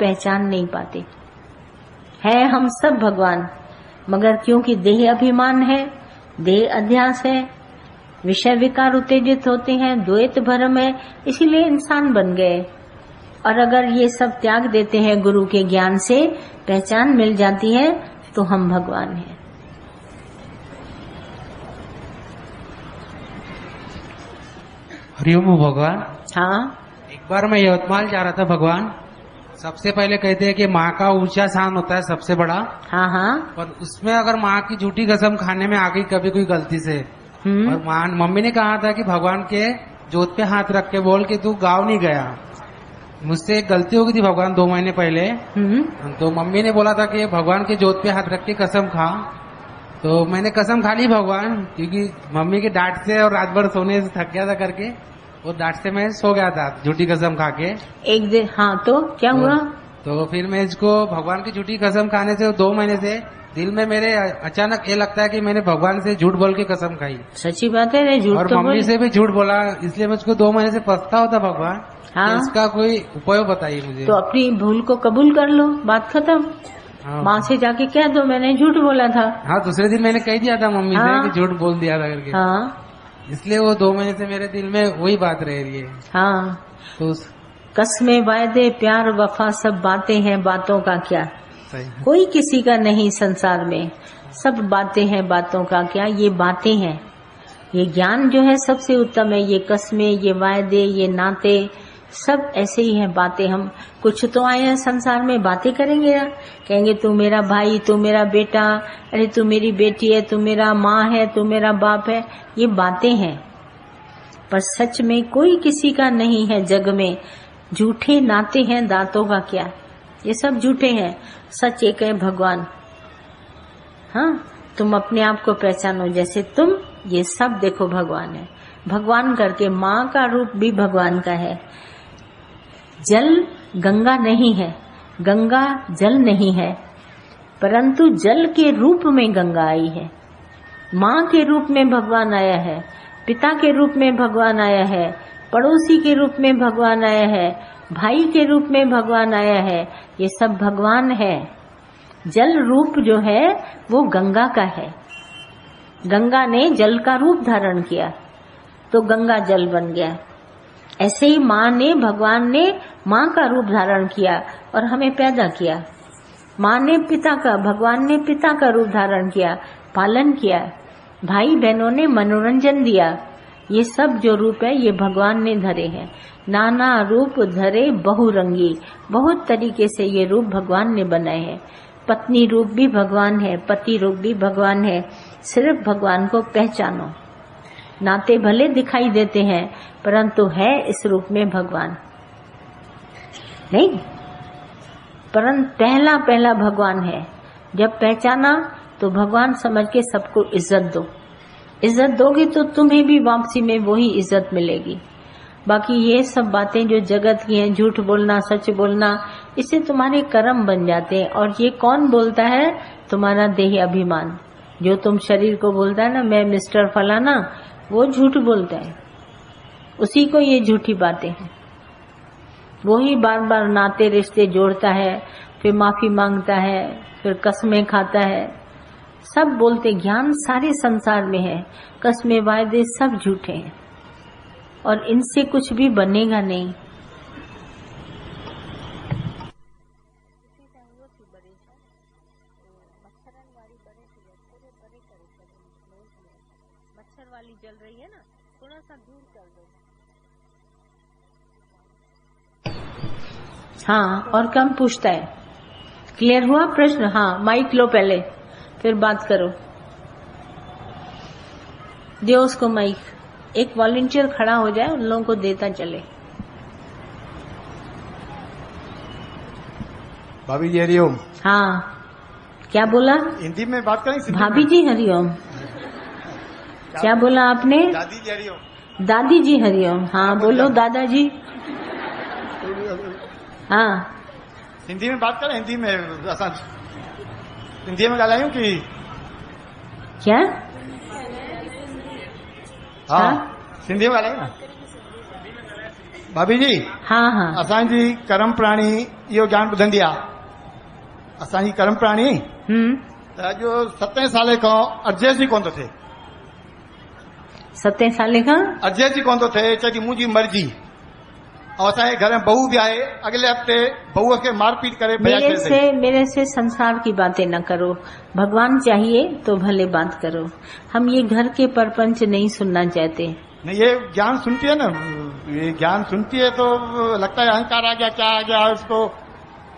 पहचान नहीं पाते। है हम सब भगवान, मगर क्योंकि देह अभिमान है, देह अध्यास है, विषय विकार उत्तेजित होते हैं, द्वैत भ्रम है, इसीलिए इंसान बन गए। और अगर ये सब त्याग देते हैं, गुरु के ज्ञान से पहचान मिल जाती है, तो हम भगवान हैं। हरिओम भगवान। हाँ, एक बार मैं यवतमाल जा रहा था भगवान। सबसे पहले कहते हैं कि माँ का ऊंचा स्थान होता है सबसे बड़ा। हाँ हाँ। पर उसमें अगर माँ की झूठी कसम खाने में आ गई कभी कोई गलती से, और मम्मी ने कहा था कि भगवान के जोत पे हाथ रख के बोल के तू गाँव नहीं गया। मुझसे एक गलती हो गई थी भगवान 2 महीने पहले। तो मम्मी ने बोला था कि भगवान के जोत पे हाथ रख के कसम खा। तो मैंने कसम खा ली भगवान, क्योंकि मम्मी के डांट से और रात भर सोने से थक गया था करके, वो डांट से मैं सो गया था झूठी कसम खा के एक दिन। हाँ, तो क्या हुआ? तो फिर मैं इसको भगवान की झूठी कसम खाने से 2 महीने से दिल में मेरे अचानक ये लगता है कि मैंने भगवान से झूठ बोल के कसम खाई। सच्ची बात है, झूठ और तो मम्मी से भी झूठ बोला, इसलिए मुझको 2 महीने से पछतावा होता भगवान। हाँ? इसका कोई उपाय बताइए मुझे। तो अपनी भूल को कबूल कर लो, बात खत्म। हाँ। माँ से जाके कह दो मैंने झूठ बोला था। हाँ, दूसरे दिन मैंने कह दिया था मम्मी से कि झूठ बोल दिया था करके। हाँ, इसलिए वो 2 महीने से मेरे दिल में वही बात रह रही है। हाँ। तो कसमें, वायदे, प्यार, वफा सब बातें हैं, बातों का क्या। सही। कोई किसी का नहीं संसार में, सब बातें हैं, बातों का क्या। ये बातें हैं, ये ज्ञान जो है सबसे उत्तम है। ये कसमें, ये वायदे, ये नाते सब ऐसे ही हैं बातें। हम कुछ तो आए हैं संसार में, बातें करेंगे ना, कहेंगे तू मेरा भाई, तू मेरा बेटा, अरे तू मेरी बेटी है, तू मेरा माँ है, तू मेरा बाप है। ये बातें हैं, पर सच में कोई किसी का नहीं है जग में। झूठे नाते हैं, दांतों का क्या। ये सब झूठे हैं, सच एक है भगवान। हाँ, तुम अपने आप को पहचानो जैसे तुम, ये सब देखो भगवान है। भगवान करके माँ का रूप भी भगवान का है। जल गंगा नहीं है, गंगा जल नहीं है, परंतु जल के रूप में गंगा आई है। माँ के रूप में भगवान आया है, पिता के रूप में भगवान आया है, पड़ोसी के रूप में भगवान आया है, भाई के रूप में भगवान आया है। ये सब भगवान है। जल रूप जो है वो गंगा का है। गंगा ने जल का रूप धारण किया तो गंगा जल बन गया। ऐसे ही माँ ने, भगवान ने माँ का रूप धारण किया और हमें पैदा किया। माँ ने पिता का, भगवान ने पिता का रूप धारण किया, पालन किया। भाई बहनों ने मनोरंजन दिया। ये सब जो रूप है ये भगवान ने धरे हैं। नाना रूप धरे बहुरंगी, बहुत तरीके से ये रूप भगवान ने बनाए हैं। पत्नी रूप भी भगवान है, पति रूप भी भगवान है। सिर्फ भगवान को पहचानो। नाते भले दिखाई देते हैं, परंतु है इस रूप में भगवान नहीं, परंतु पहला पहला भगवान है। जब पहचाना तो भगवान समझ के सबको इज्जत दो। इज्जत दोगे तो तुम्हें भी वापसी में वही इज्जत मिलेगी। बाकी ये सब बातें जो जगत की हैं, झूठ बोलना, सच बोलना, इससे तुम्हारे कर्म बन जाते हैं। और ये कौन बोलता है? तुम्हारा देह अभिमान। जो तुम शरीर को बोलता है ना, मैं मिस्टर फलाना, वो झूठ बोलता है। उसी को ये झूठी बातें हैं। वो ही बार बार नाते रिश्ते जोड़ता है, फिर माफी मांगता है, फिर कसमें खाता है। सब बोलते, ज्ञान सारे संसार में है, कसमें वायदे सब झूठे हैं और इनसे कुछ भी बनेगा नहीं। मच्छर वाली जल रही है ना, थोड़ा सा दूर कर दो। हाँ, और कम पूछता है। क्लियर हुआ प्रश्न? हाँ, माइक लो पहले, फिर बात करो। दो उसको माइक। एक वॉलंटियर खड़ा हो जाए, उन लोगों को देता चले। भाभी जी हरिओम। हाँ, क्या बोला? हिंदी में बात करें? भाभी जी हरिओम। क्या बोला आपने? दादी जी हरिओम। दादी जी हरिओम। हाँ बोलो दादाजी। हाँ, हिंदी में बात करें? हिंदी में आसान, हिंदी में ॻाल्हायूं कि क्या? हाँ, सिंधी में ॻाल्हायूं ना। भाभी जी हाँ हाँ असांजी कर्म प्राणी इहो ज्ञान ॿुधंदी आहे। असांजी कर्म प्राणी त अॼु 7 साले खां एडजस्ट ई कोन थो थिए। 7 साले खां एडजस्ट ई कोन थो थिए। चए थी मुंहिंजी मर्जी। और असांजे घर में बहू भी आहे। अगले हफ्ते बहू खे मारपीट करे मेरे से संसार की बातें न करो। भगवान चाहिए तो भले बात करो। हम ये घर के परपंच नहीं सुनना चाहते। नहीं, ये ज्ञान सुनती है ना, ये ज्ञान सुनती है तो लगता है अहंकार आ गया, क्या आ गया उसको।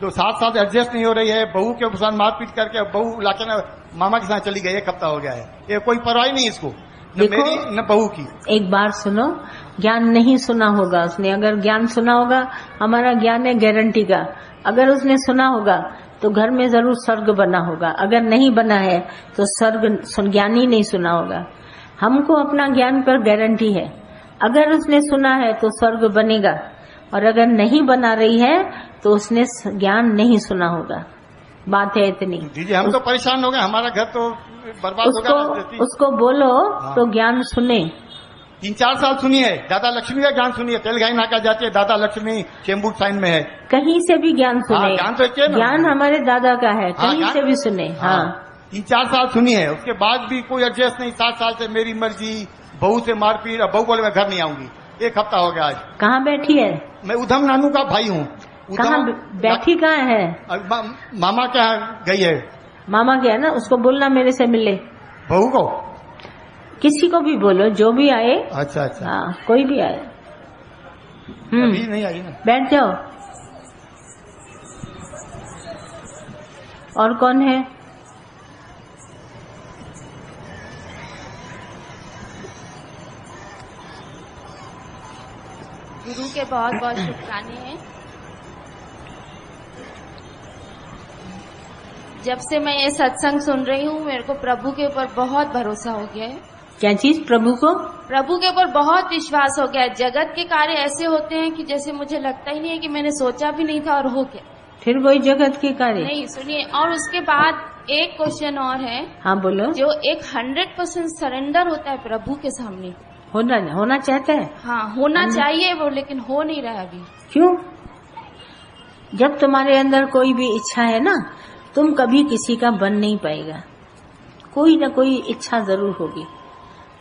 तो 7 साल एडजस्ट नहीं हो रही है, बहू के साथ मारपीट करके बहू लाके ना मामा के साथ चली गई। 1 हफ्ता हो गया है। ये कोई परवाह नहीं इसको, न मेरी न बहू की। एक बार सुनो, ज्ञान नहीं सुना होगा उसने। अगर ज्ञान सुना होगा, हमारा ज्ञान है गारंटी का। अगर उसने सुना होगा तो घर में जरूर स्वर्ग बना होगा। अगर नहीं बना है तो स्वर्ग ज्ञान ही नहीं सुना होगा। हमको अपना ज्ञान पर गारंटी है। अगर उसने सुना है तो स्वर्ग बनेगा, और अगर नहीं बना रही है तो उसने ज्ञान नहीं सुना होगा। बात है इतनी। दीजिए, हम तो परेशान हो गए, हमारा घर तो बर्बाद हो गया। उसको बोलो तो ज्ञान सुने। 3-4 साल सुनी है। दादा लक्ष्मी का ज्ञान सुनिए। तेलगाई नाका जाती है, दादा लक्ष्मी चेंबूर साइन में है। कहीं से भी ज्ञान सुने। ज्ञान तो ज्ञान हमारे दादा का है, कहीं से भी सुने। हाँ 3-4 साल सुनी है। उसके बाद भी कोई एडजस्ट नहीं। 7 साल से मेरी मर्जी, बहू से मारपीट। अब बहू बोले मैं घर नहीं आऊंगी। 1 हफ्ता हो गया आज। कहाँ बैठी है? मैं उधम नानू का भाई हूँ। कहाँ बैठी? कहाँ है? मामा क्या गई है। मामा क्या है ना, उसको बोलना मेरे से मिले। बहू को? किसी को भी बोलो, जो भी आए। अच्छा। हाँ, कोई भी आए। अभी नहीं आई ना। बैठ जाओ। और कौन है? गुरु के बहुत बहुत शुभकामनाएं हैं। जब से मैं ये सत्संग सुन रही हूँ, मेरे को प्रभु के ऊपर बहुत भरोसा हो गया है। क्या चीज? प्रभु के ऊपर बहुत विश्वास हो गया है। जगत के कार्य ऐसे होते हैं कि जैसे मुझे लगता ही नहीं है कि मैंने सोचा भी नहीं था और हो गया। फिर वही जगत के कार्य नहीं, सुनिए। और उसके बाद एक क्वेश्चन और है। हाँ बोलो। जो एक 100% सरेंडर होता है प्रभु के सामने, होना चाहता है। हाँ, होना चाहिए वो, लेकिन हो नहीं रहा अभी। क्यों? जब तुम्हारे अंदर कोई भी इच्छा है ना, तुम कभी किसी का बन नहीं पाएगा। कोई ना कोई इच्छा जरूर होगी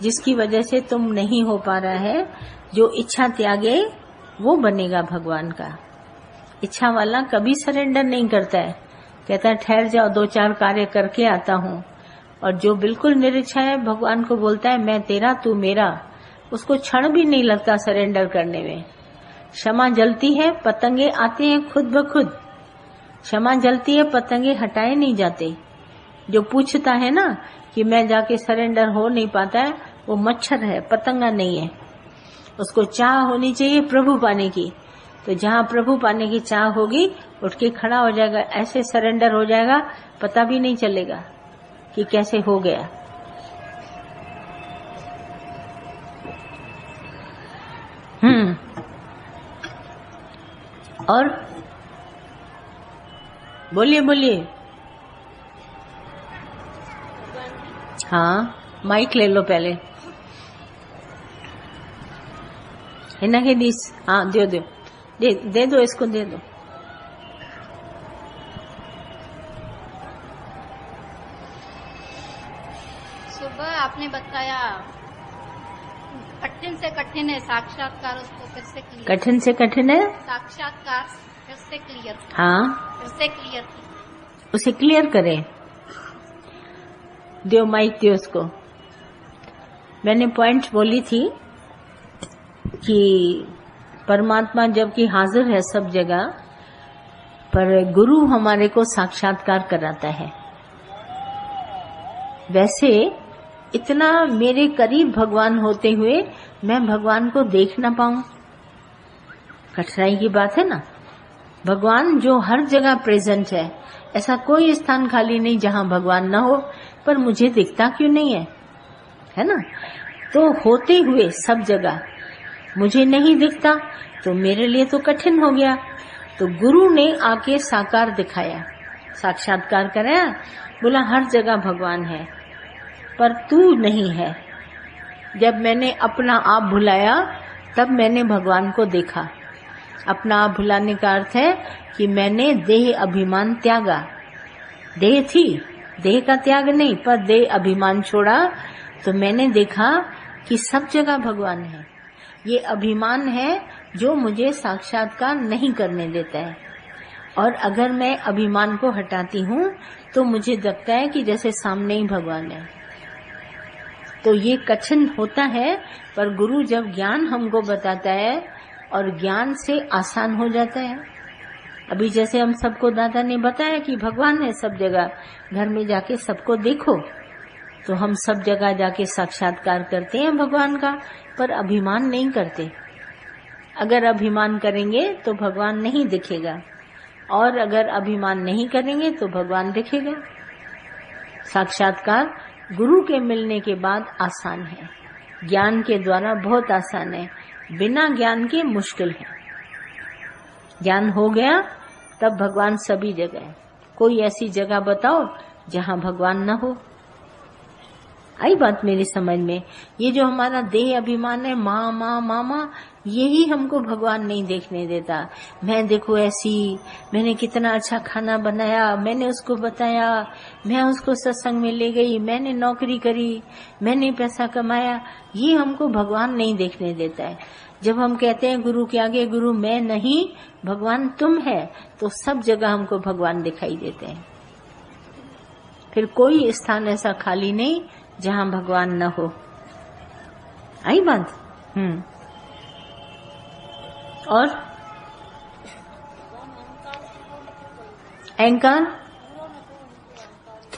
जिसकी वजह से तुम नहीं हो पा रहा है। जो इच्छा त्यागे वो बनेगा भगवान का। इच्छा वाला कभी सरेंडर नहीं करता है। कहता है ठहर जाओ, 2-4 कार्य करके आता हूँ। और जो बिल्कुल निरिच्छा है, भगवान को बोलता है मैं तेरा तू मेरा, उसको क्षण भी नहीं लगता सरेंडर करने में। क्षमा जलती है, पतंगे आते हैं खुद ब खुद। क्षमा जलती है, पतंगे हटाए नहीं जाते। जो पूछता है ना कि मैं जाके सरेंडर हो नहीं पाता है, वो मच्छर है, पतंगा नहीं है। उसको चाह होनी चाहिए प्रभु पाने की। तो जहाँ प्रभु पाने की चाह होगी, उठ के खड़ा हो जाएगा, ऐसे सरेंडर हो जाएगा, पता भी नहीं चलेगा कि कैसे हो गया। और बोलिए। हाँ, माइक ले लो पहले। हिना के दिस। हाँ, दे दो इसको, दे दो। सुबह आपने बताया कठिन से कठिन है साक्षात्कार, उसको फिर से क्लियर। कठिन से कठिन है साक्षात्कार, फिर से क्लियर। हाँ, फिर से क्लियर, उसे क्लियर करें। दो माइक दो उसको। मैंने पॉइंट बोली थी कि परमात्मा जबकि हाजिर है सब जगह, पर गुरु हमारे को साक्षात्कार कराता है। वैसे इतना मेरे करीब भगवान होते हुए मैं भगवान को देख ना पाऊं, कठिनाई की बात है ना। भगवान जो हर जगह प्रेजेंट है, ऐसा कोई स्थान खाली नहीं जहां भगवान ना हो, पर मुझे दिखता क्यों नहीं है ना। तो होते हुए सब जगह मुझे नहीं दिखता, तो मेरे लिए तो कठिन हो गया। तो गुरु ने आके साकार दिखाया, साक्षात्कार कराया, बोला हर जगह भगवान है पर तू नहीं है। जब मैंने अपना आप भुलाया, तब मैंने भगवान को देखा। अपना आप भुलाने का अर्थ है कि मैंने देह अभिमान त्यागा। देह थी, देह का त्याग नहीं, पर देह अभिमान छोड़ा तो मैंने देखा कि सब जगह भगवान है। ये अभिमान है जो मुझे साक्षात्कार नहीं करने देता है। और अगर मैं अभिमान को हटाती हूँ तो मुझे लगता है कि जैसे सामने ही भगवान है। तो ये कठिन होता है, पर गुरु जब ज्ञान हमको बताता है और ज्ञान से आसान हो जाता है। अभी जैसे हम सबको दादा ने बताया कि भगवान है सब जगह, घर में जाके सबको देखो, तो हम सब जगह जाके साक्षात्कार करते हैं भगवान का, पर अभिमान नहीं करते। अगर अभिमान करेंगे तो भगवान नहीं दिखेगा, और अगर अभिमान नहीं करेंगे तो भगवान दिखेगा। साक्षात्कार गुरु के मिलने के बाद आसान है, ज्ञान के द्वारा बहुत आसान है, बिना ज्ञान के मुश्किल है। ज्ञान हो गया तब भगवान सभी जगह है। कोई ऐसी जगह बताओ जहां भगवान न हो। आई बात मेरी समझ में? ये जो हमारा देह अभिमान है, माँ माँ मामा, यही हमको भगवान नहीं देखने देता। मैं देखो ऐसी, मैंने कितना अच्छा खाना बनाया, मैंने उसको बताया, मैं उसको सत्संग में ले गई, मैंने नौकरी करी, मैंने पैसा कमाया, ये हमको भगवान नहीं देखने देता है। जब हम कहते हैं गुरु के आगे, गुरु मैं नहीं, भगवान तुम है, तो सब जगह हमको भगवान दिखाई देते हैं। फिर कोई स्थान ऐसा खाली नहीं जहां भगवान न हो। आई बात? और अहंकार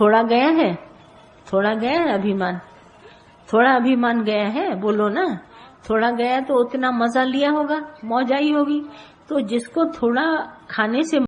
थोड़ा गया है, थोड़ा गया है अभिमान, थोड़ा अभिमान गया है, बोलो ना। थोड़ा गया तो उतना मजा लिया होगा, मौज आई होगी। तो जिसको थोड़ा खाने से